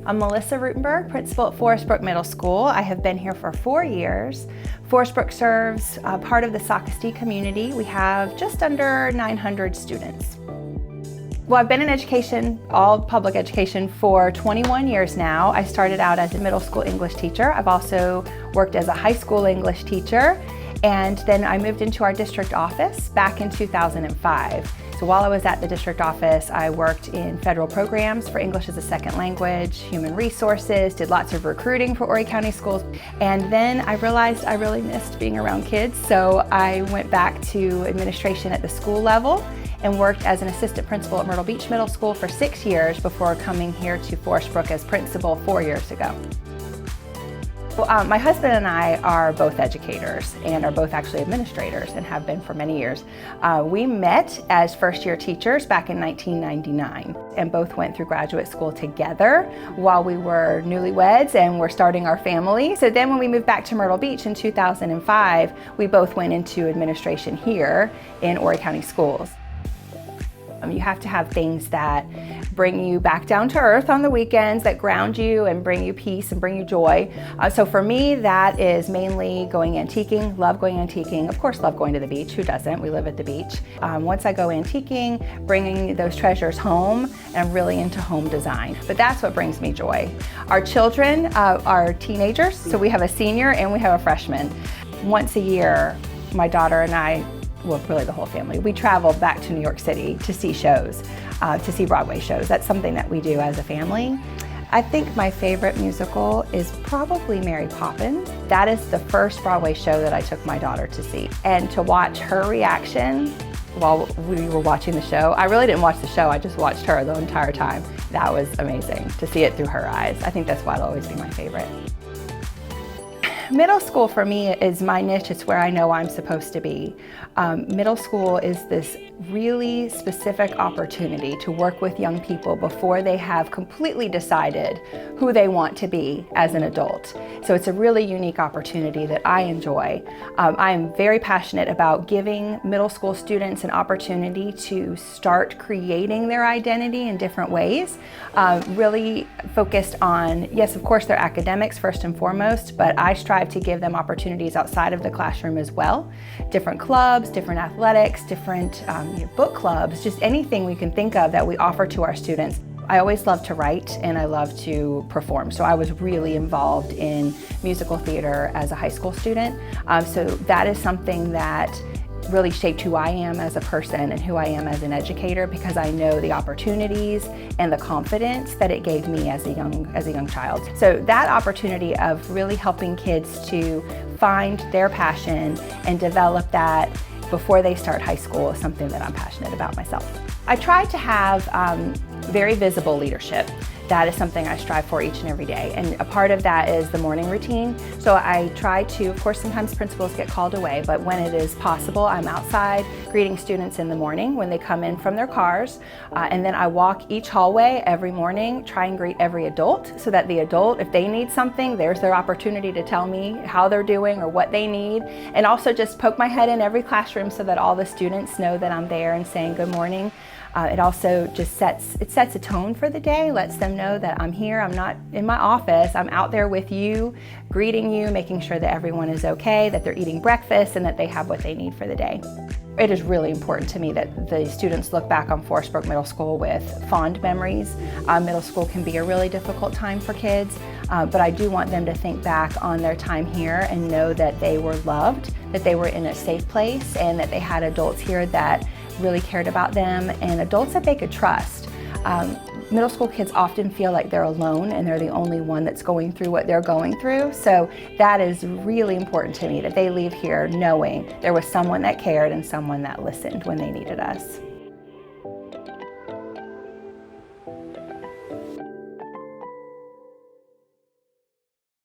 I'm Melissa Rutenberg, principal at Forest Brook Middle School. I have been here for 4 years. Forest Brook serves part of the Socastee community. We have just under 900 students. Well, I've been in education, all public education, for 21 years now. I started out as a middle school English teacher. I've also worked as a high school English teacher, and then I moved into our district office back in 2005. So while I was at the district office, I worked in federal programs for English as a second language, human resources, did lots of recruiting for Horry County schools. And then I realized I really missed being around kids, so I went back to administration at the school level and worked as an assistant principal at Myrtle Beach Middle School for 6 years before coming here to Forest Brook as principal 4 years ago. Well, my husband and I are both educators and are both actually administrators and have been for many years. We met as first-year teachers back in 1999 and both went through graduate school together while we were newlyweds and were starting our family. So then when we moved back to Myrtle Beach in 2005, we both went into administration here in Horry County Schools. You have to have things that bring you back down to earth on the weekends, that ground you and bring you peace and bring you joy. So for me, that is mainly going antiquing. Love going antiquing. Of course, love going to the beach. Who doesn't? We live at the beach. Once I go antiquing, bringing those treasures home, and I'm really into home design. But that's what brings me joy. Our children are teenagers, so we have a senior and we have a freshman. Once a year, my daughter and I, well, really the whole family, we travel back to New York City to see shows, to see Broadway shows. That's something that we do as a family. I think my favorite musical is probably Mary Poppins. That is the first Broadway show that I took my daughter to see. And to watch her reaction while we were watching the show, I really didn't watch the show, I just watched her the entire time. That was amazing to see it through her eyes. I think that's why it'll always be my favorite. Middle school for me is my niche. It's where I know I'm supposed to be. Middle school is this really specific opportunity to work with young people before they have completely decided who they want to be as an adult. So it's a really unique opportunity that I enjoy. I am very passionate about giving middle school students an opportunity to start creating their identity in different ways. Really focused on, yes, of course, their academics first and foremost, but I strive to give them opportunities outside of the classroom as well. Different clubs, different athletics, different book clubs, just anything we can think of that we offer to our students. I always love to write and I love to perform, so I was really involved in musical theater as a high school student. So that is something that really shaped who I am as a person and who I am as an educator, because I know the opportunities and the confidence that it gave me as a young child. So that opportunity of really helping kids to find their passion and develop that before they start high school is something that I'm passionate about myself. I try to have very visible leadership. That is something I strive for each and every day. And a part of that is the morning routine. So I try to, of course, sometimes principals get called away, but when it is possible, I'm outside greeting students in the morning when they come in from their cars. And then I walk each hallway every morning, try and greet every adult so that the adult, if they need something, there's their opportunity to tell me how they're doing or what they need. And also just poke my head in every classroom so that all the students know that I'm there and saying good morning. It also just sets a tone for the day, lets them know that I'm here, I'm not in my office, I'm out there with you, greeting you, making sure that everyone is okay, that they're eating breakfast, and that they have what they need for the day. It is really important to me that the students look back on Forest Brook Middle School with fond memories. Middle school can be a really difficult time for kids, but I do want them to think back on their time here and know that they were loved, that they were in a safe place, and that they had adults here that really cared about them and adults that they could trust. Middle school kids often feel like they're alone and they're the only one that's going through what they're going through. So that is really important to me, that they leave here knowing there was someone that cared and someone that listened when they needed us.